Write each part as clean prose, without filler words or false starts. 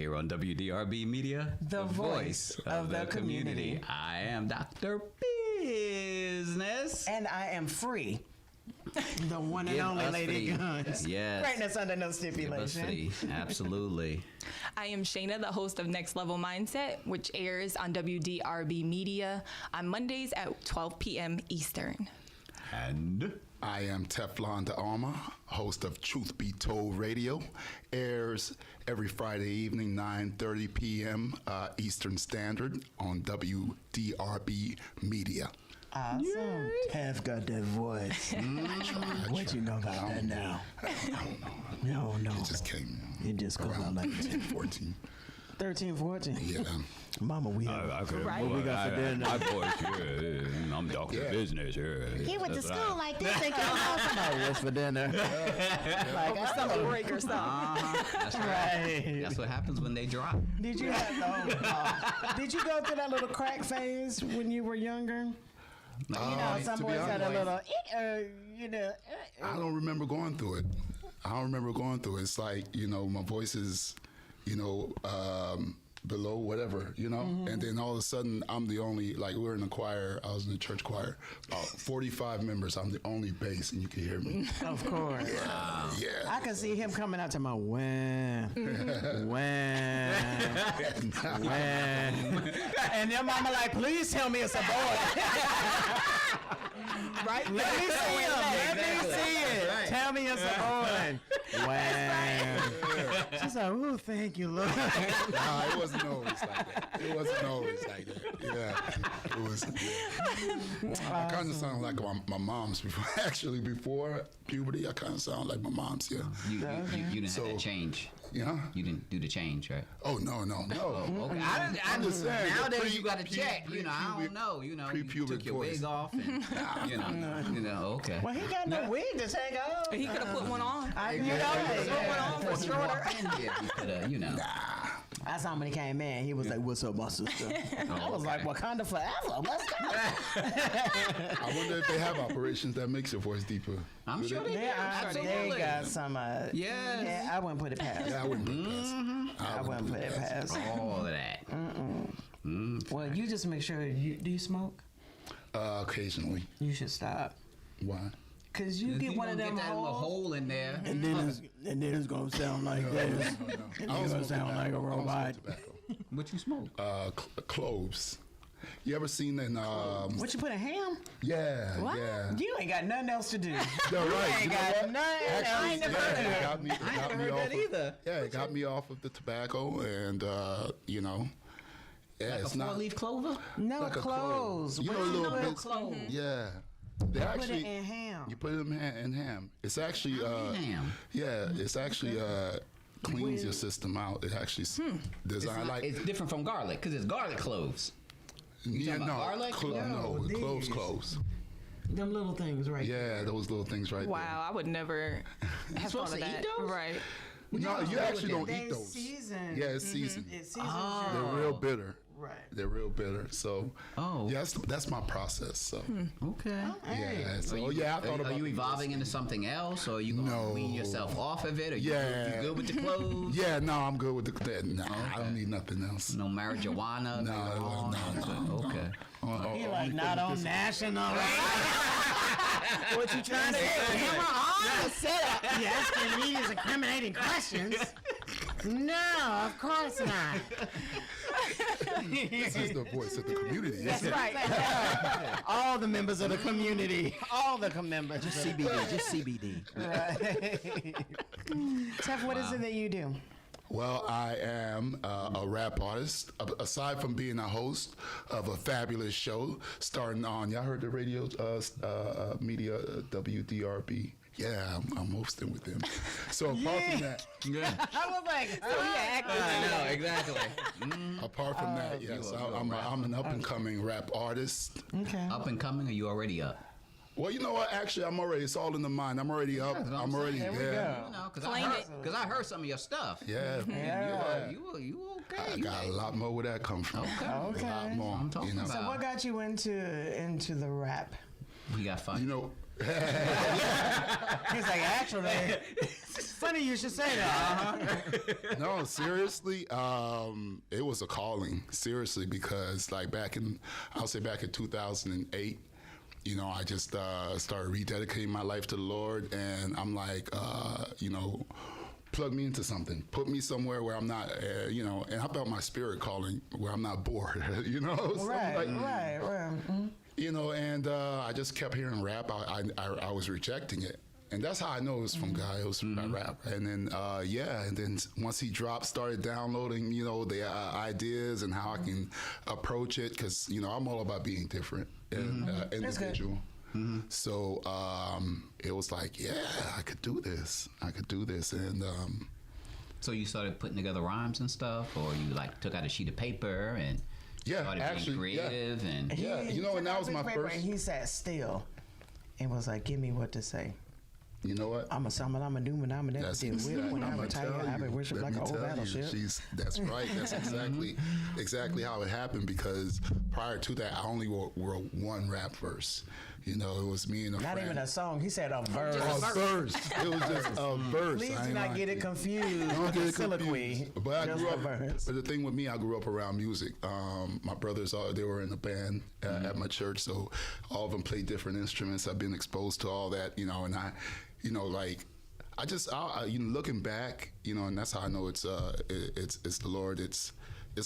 here on Wdrbmedia, the voice of the community. I am Dr. Bizness. And I am free. The one and Give only us Lady free. G.U.N.S. Yes. Greatness under no Give us stipulation. free. Absolutely. I am Shanna, the host of Next Level Mindset, which airs on Wdrbmedia on Mondays at 12 p.m. Eastern. And I am Tephlon the Armor, host of Truth Be Told Radio. Airs every Friday evening, 9:30 p.m. Eastern Standard on Wdrbmedia. Awesome. Tef got that voice. What you know about that now? I don't know. No. It just came It just goes out around like 13, 14. 13, 14. Yeah. Mama, we have. Right. What we got for dinner? I'm Dr. Yeah. Business here. He went to school like this and came home. Somebody what's for dinner? Like, Summer break or something. That's right. That's what happens when they drop. Did you have did you go through that little crack phase when you were younger? You know, some to be boys had a honest, little, I don't remember going through it. It's like, my voice is, below whatever, and then all of a sudden I'm the only, like, we're in the choir, I was in the church choir, about 45 members, I'm the only bass and you can hear me. Of course. Yeah. I can see him coming out to my when, and your mama like, please tell me it's a boy. Right? Let me see him. Let me see it. Right. Tell me it's a boy. Wow. She's like, ooh, thank you, Lord. Nah, it wasn't always like that. Yeah. It was. Yeah. I kind of sound like my mom's before puberty. I kind of sound like my mom's. Yeah. You didn't have So- that change. Yeah. You didn't do the change, right? Oh no. Okay. I'm just saying. Nowadays you got to check. I don't know. You pre-pubic took your voice. wig off, and okay. Well, he got no wig to take off. He could have put one on. I Put one on for shorter. You could have, I saw him when he came in. He was like, "What's up, my sister?" I was like, "Wakanda forever. Let's go." I wonder if they have operations that makes your voice deeper. I'm Do sure they do. They Absolutely. got some. Yes. Yeah, I wouldn't put it past. Yeah, I wouldn't put it past. I wouldn't put it past. All of that. Well, you just make sure. Do you smoke? Occasionally. You should stop. Why? Cause you get one of them get that little holes. hole in there. And then it's gonna sound like this. No. And it's gonna sound like a robot. I don't smoke tobacco. What you smoke? Cloves. You ever seen in What you put in ham? Yeah, What? yeah. You ain't got nothing else to do. Yeah, right. You ain't You know got what? nothing. I ain't never heard of it that. got me, it got me heard off that either. Yeah, it got me off of the tobacco, and yeah, it's not Four-leaf clover? No like a clothes. clove. You know, What little you bits. clothes? Yeah, they Put actually it in ham. You put it in ham. It's actually ham? Yeah, it's actually cleans your system out. It actually designed like It's different from garlic because it's garlic cloves. yeah, talking about garlic? no, these. cloves. Them little things right Yeah, those little things right Wow, I would never have supposed thought of to that. eat those? Right. there. No, you actually don't They eat those. season. Yeah, it's seasoned. It seasons They're real bitter. Right. They're real bitter. So, yeah, that's my process. So, Okay. yeah. So, I thought about. Are you evolving into something else, or are you going to No. wean yourself off of it? Or you good with the clothes? Yeah, no, I'm good with the. No, I don't need nothing else. No marijuana? No. Okay. He like not on national. What you trying to get? Camera on? You asking me these incriminating questions? No, of course not. This is the voice of the community. That's right. All the members of the community. All the members. Just CBD. Tef, what is it that you do? Well, I am a rap artist. Aside from being a host of a fabulous show starting on, y'all heard the radio media WDRB. Yeah, I'm hosting with them. So apart from that, I was like, I know, exactly. apart from that, yes, I'm an up and coming rap artist. okay. Up and coming, or you already up? Well, you know what? Actually, I'm already. It's all in the mind. I'm already up. That's what I'm already saying. there. You know, Claim it. because I heard some of your stuff. Yeah. You okay? I got a lot more where that comes from. Okay. A lot more. I'm talking about. So what got you into the rap? You got fun. You know, He's like, actually, Funny you should say that. No, seriously, it was a calling. Seriously, because like I'll say back in 2008, you know, I just started rededicating my life to the Lord, and I'm like, you know, plug me into something, put me somewhere where I'm not, you know, and I felt my spirit calling where I'm not bored, you know. Right. You know, and I just kept hearing rap. I was rejecting it. And that's how I know it was from God. It was from rap. And then, and then once he started downloading, you know, the ideas and how I can approach it. Because, you know, I'm all about being different and individual. So it was like, yeah, I could do this. And So you started putting together rhymes and stuff, or you like took out a sheet of paper and started being creative and you know, and that was my first. And he sat still and was like, "Give me what to say." You know what? I'm a summon, I'm a doom, and I'm a That's dead exactly, when I'm retired, I've been worshiped like an old battleship. That's right. That's exactly how it happened, because prior to that, I only wrote one rap verse. You know, it was me and a friend. Not even a song. He said a verse. A verse. It was just a verse. Please do not get it confused. Don't get it Soliloquy. confused. But I grew up. Verse. But the thing with me, I grew up around music. My brothers, they were in a band at my church, so all of them played different instruments. I've been exposed to all that, you know, and you know, like, you know, looking back, you know, and that's how I know it's the Lord. It's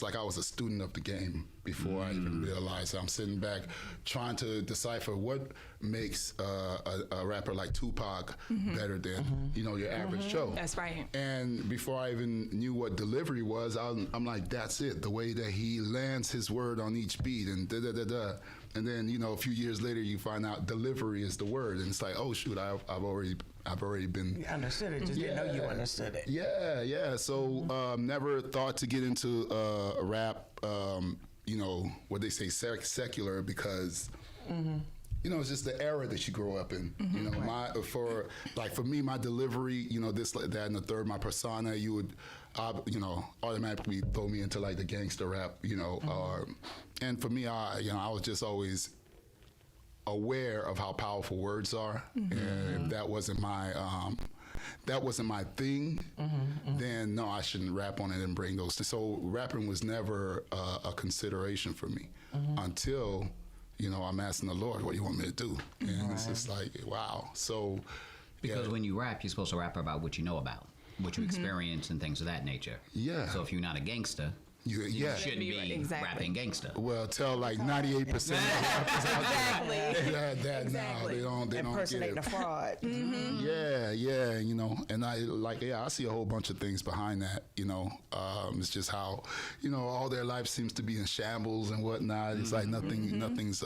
like I was a student of the game before I even realized. I'm sitting back trying to decipher what makes a rapper like Tupac better than, you know, your average Joe. That's right. And before I even knew what delivery was, I'm like, that's it. The way that he lands his word on each beat and da-da-da-da. And then, you know, a few years later, you find out delivery is the word. And it's like, oh, shoot, I've already been... You understood it, just didn't know you understood it. Yeah. So never thought to get into rap, you know, what they say, secular, because... You know, it's just the era that you grow up in. You know, for me, my delivery, you know, this, that, and the third, my persona, you would, you know, automatically throw me into like the gangster rap, you know. And for me, you know, I was just always aware of how powerful words are, and if that wasn't my thing, then no, I shouldn't rap on it and bring those. So rapping was never a consideration for me until. You know, I'm asking the Lord, what do you want me to do? And it's just like, wow. So, because when you rap, you're supposed to rap about what you know about, what you experience and things of that nature. Yeah. So if you're not a gangster, you shouldn't be rapping gangster. Well, tell like 98% of rappers out there that now they don't Impersonating get a it. fraud. Yeah, you know, and I see a whole bunch of things behind that, you know. It's just how, you know, all their life seems to be in shambles and whatnot. It's like nothing's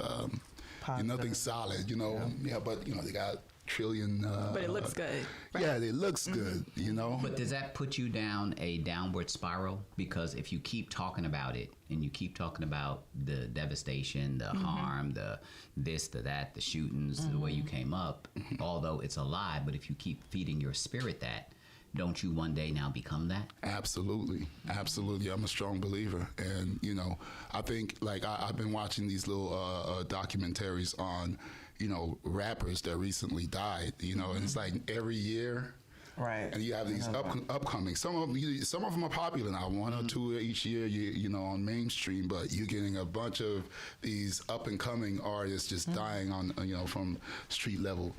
solid, you know. Yeah, but you know, they got trillion. But it looks good. Right? Yeah, it looks good, you know. But does that put you down a downward spiral? Because if you keep talking about it and you keep talking about the devastation, the harm, the this, the that, the shootings, the way you came up, although it's a lie, but if you keep feeding your spirit that, don't you one day now become that? Absolutely. I'm a strong believer. And, you know, I think, like, I've been watching these little documentaries on, you know, rappers that recently died, you know, and it's like every year. Right. And you have these upcoming. Some of them are popular now, one or two each year, you know, on mainstream, but you're getting a bunch of these up-and-coming artists just dying on, you know, from street level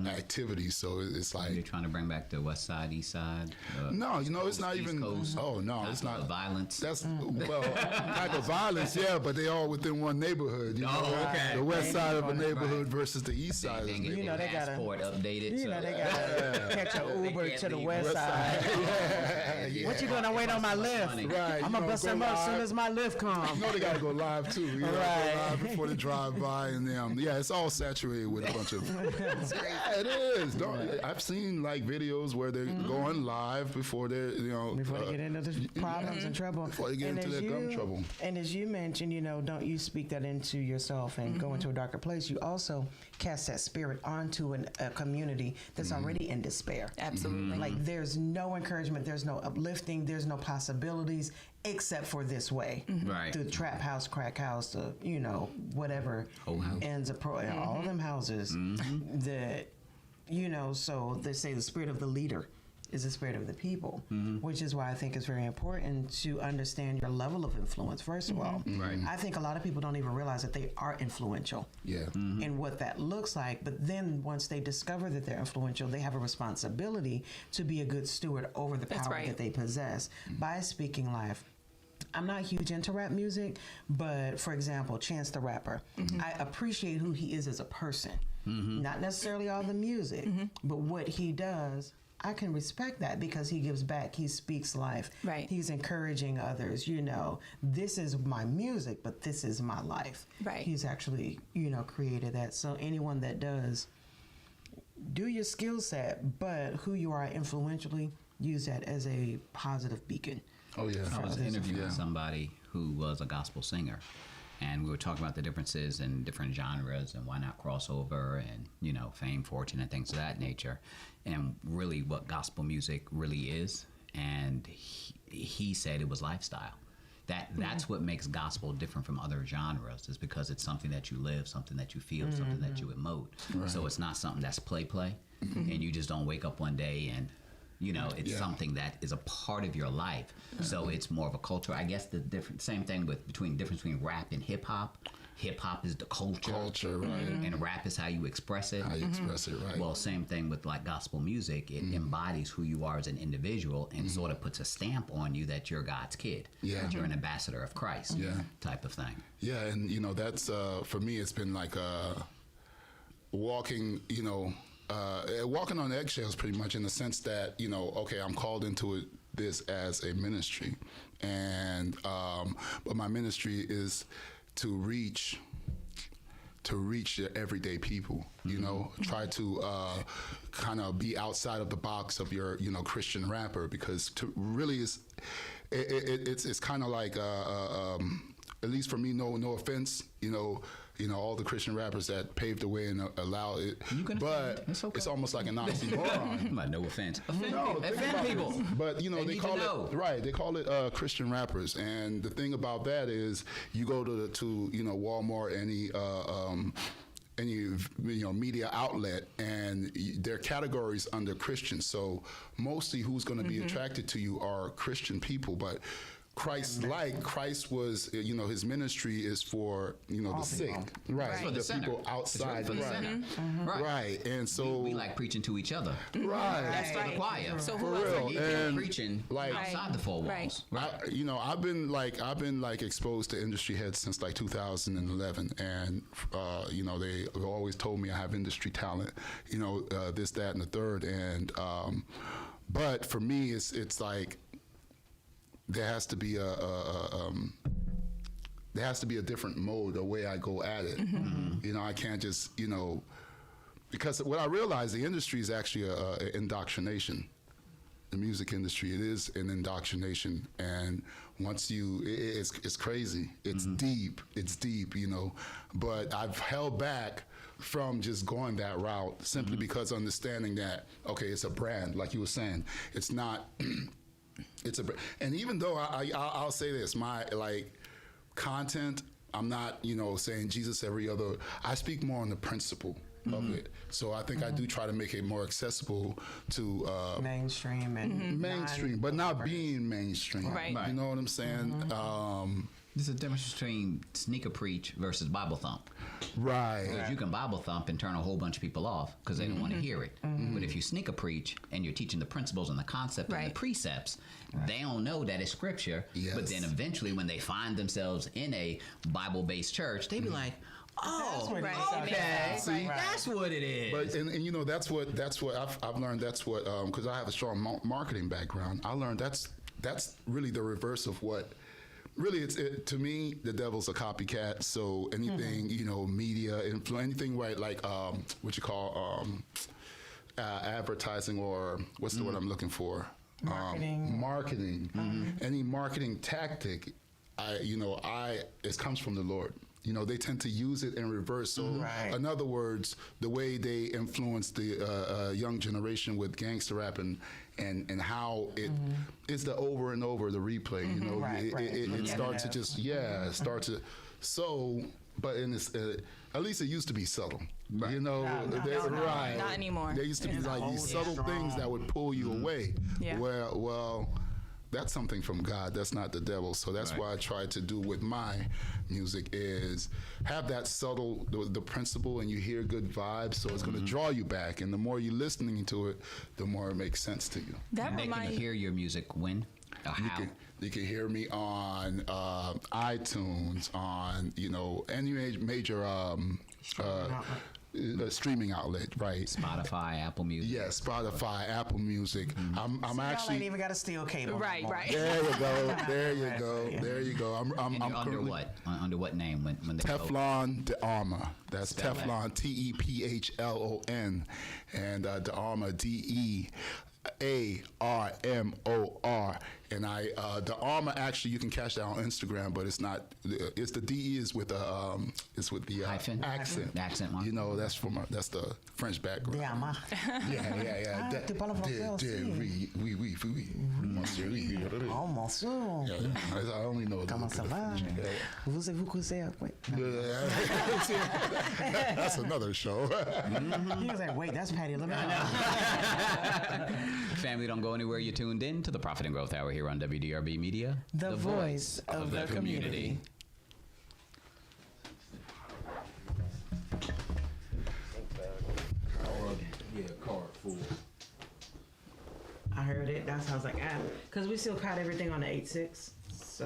activities. So it's like You're trying to bring back the West Side, East Side. No, you know, it's not East even. Coast, Oh no, it's not violence. That's well, type of violence, yeah, but they all within one neighborhood. You know, okay. The west side of a neighborhood versus the east side. Of a neighborhood. You know, they gotta updated. You know, they gotta catch an Uber to the west side. Yeah. What you doing? I wait on my lift. Right, I'm gonna bust them up as soon as my lift comes. You know they gotta go live too. You gotta go live before they drive by, and it's all saturated with a bunch of. Yeah, it is. I've seen like videos where they're going live before they're before they get into the problems and trouble. Before they get into their gum trouble. And as you mentioned, you know, don't you speak that into yourself and go into a darker place. You also cast that spirit onto a community that's already in despair. Absolutely. Like there's no encouragement, there's no uplifting, there's no possibilities except for this way. Right. The trap house, crack house, you know, whatever Whole house. ends up all them houses that, you know, so they say the spirit of the leader is the spirit of the people, which is why I think it's very important to understand your level of influence, first of all. Right. I think a lot of people don't even realize that they are influential Yeah. and what that looks like. But then once they discover that they're influential, they have a responsibility to be a good steward over the That's power right. that they possess by speaking life. I'm not huge into rap music, but for example, Chance the Rapper, I appreciate who he is as a person. Not necessarily all the music, but what he does, I can respect that because he gives back. He speaks life. Right. He's encouraging others. You know, this is my music, but this is my life. Right. He's actually, you know, created that. So anyone that does, do your skill set, but who you are influentially, use that as a positive beacon. Oh yeah. I was others. interviewing Yeah. somebody who was a gospel singer, and we were talking about the differences in different genres and why not crossover and, you know, fame, fortune, and things of that nature, and really what gospel music really is. And he said it was lifestyle. That's what makes gospel different from other genres, is because it's something that you live, something that you feel, something that you emote. So it's not something that's play, and you just don't wake up one day and, you know, it's something that is a part of your life. So it's more of a culture. I guess the same thing difference between rap and hip hop. Hip hop is the culture. Culture, right. And rap is how you express it. How you express it, right. Well, same thing with like gospel music. It embodies who you are as an individual and sort of puts a stamp on you that you're God's kid. Yeah. That you're an ambassador of Christ. Yeah. Type of thing. Yeah, and you know that's for me. It's been like walking, you know, walking on eggshells, pretty much, in the sense that, you know, okay, I'm called into this as a ministry, and but my ministry is to reach the everyday people. You know, try to kind of be outside of the box of your, you know, Christian rapper, because to really is it's kind of like at least for me, no offense, you know, all the Christian rappers that paved the way and allow it, You can but offend. It's okay. it's almost like an oxymoron. But no offense. Offend, No, think offend about people. this. But you know, They they need call to it know. right. They call it Christian rappers, and the thing about that is, you go to you know, Walmart, any you know, media outlet, and there are categories under Christian. So mostly, who's going to be attracted to you are Christian people, but Christ was, you know, his ministry is for, you know, All the sick, people. right? For the The sinner. people It's outside, for the right? sinner. Right. Right, and so We like preaching to each other. right. That's for the Right. choir. So For who else real. are you? And preaching like- outside the four Right. walls. You know, I've been like exposed to industry heads since like 2011, and you know, they have always told me I have industry talent, you know, this, that, and the third, and but for me, it's like there has to be a different mode, a way I go at it. You know, I can't just, you know, because what I realize, the industry is actually a indoctrination. The music industry, it is an indoctrination, and once it's crazy. It's deep, you know. But I've held back from just going that route simply because understanding that, okay, it's a brand, like you were saying. It's not. It's a, and even though I'll say this, my like content, I'm not, you know, saying Jesus every other. I speak more on the principle of it. So I think I do try to make it more accessible to Mainstream and mainstream, but not being mainstream. Right. You know what I'm saying? There's a difference between sneaker preach versus Bible thump. Right. Because you can Bible thump and turn a whole bunch of people off because they don't want to hear it. But if you sneaker preach and you're teaching the principles and the concept and Right. the precepts, they don't know that it's scripture. Yes. But then eventually, when they find themselves in a Bible-based church, they be like, "Oh, what it is. okay, See? that's what it is." But and you know, that's what I've learned. That's what because I have a strong marketing background. I learned that's really the reverse of what. Really, to me, the devil's a copycat. So anything, you know, media influence, anything, right? Like what you call advertising, or what's the word I'm looking for? Marketing. Any marketing tactic, it comes from the Lord. You know, they tend to use it in reverse. So, Right. in other words, the way they influence the young generation with gangster rap and how it is the over and over the replay. You know, Right, right. it starts to just start to. So, but in this At least it used to be subtle. You know, right? Not anymore. There used to be like these subtle things that would pull you away. Yeah. Well, that's something from God. That's not the devil. So that's why I try to do with my music is have that subtle, the principle, and you hear good vibes. So it's going to draw you back. And the more you're listening to it, the more it makes sense to you. That And they can reminds hear your music when or how. You can hear me on iTunes, on any major streaming outlet, right? Spotify, Apple Music. Yeah, Spotify, Apple Music. I'm Y'all ain't actually. even got a steel cable. Right, no more. right. There you go. There you go. There you go. And I'm you're under currently what? Under what name when they go? Tephlon Wdrbmedia. That's Spell that. Tephlon Tephlon, and Wdrbmedia Armor. And Wdrbmedia actually you can catch that on Instagram, but it's not. It's the DE is with the Hyphen? accent. The accent mark. You know, that's the French background. Wdrbmedia. Yeah. Ah, tu parles français aussi. Oui. Monsieur, oui. Oh, monsieur. Yeah, I only know. Comment ça va? Vous causez après? That's another show. He was like, wait, that's Patty. Let me Family, don't go anywhere. You're tuned in to the Profit and Growth Hour here on WDRB Media, The voice of the community. Card full. I heard it. That's how I was like, because we still caught everything on the 8-6.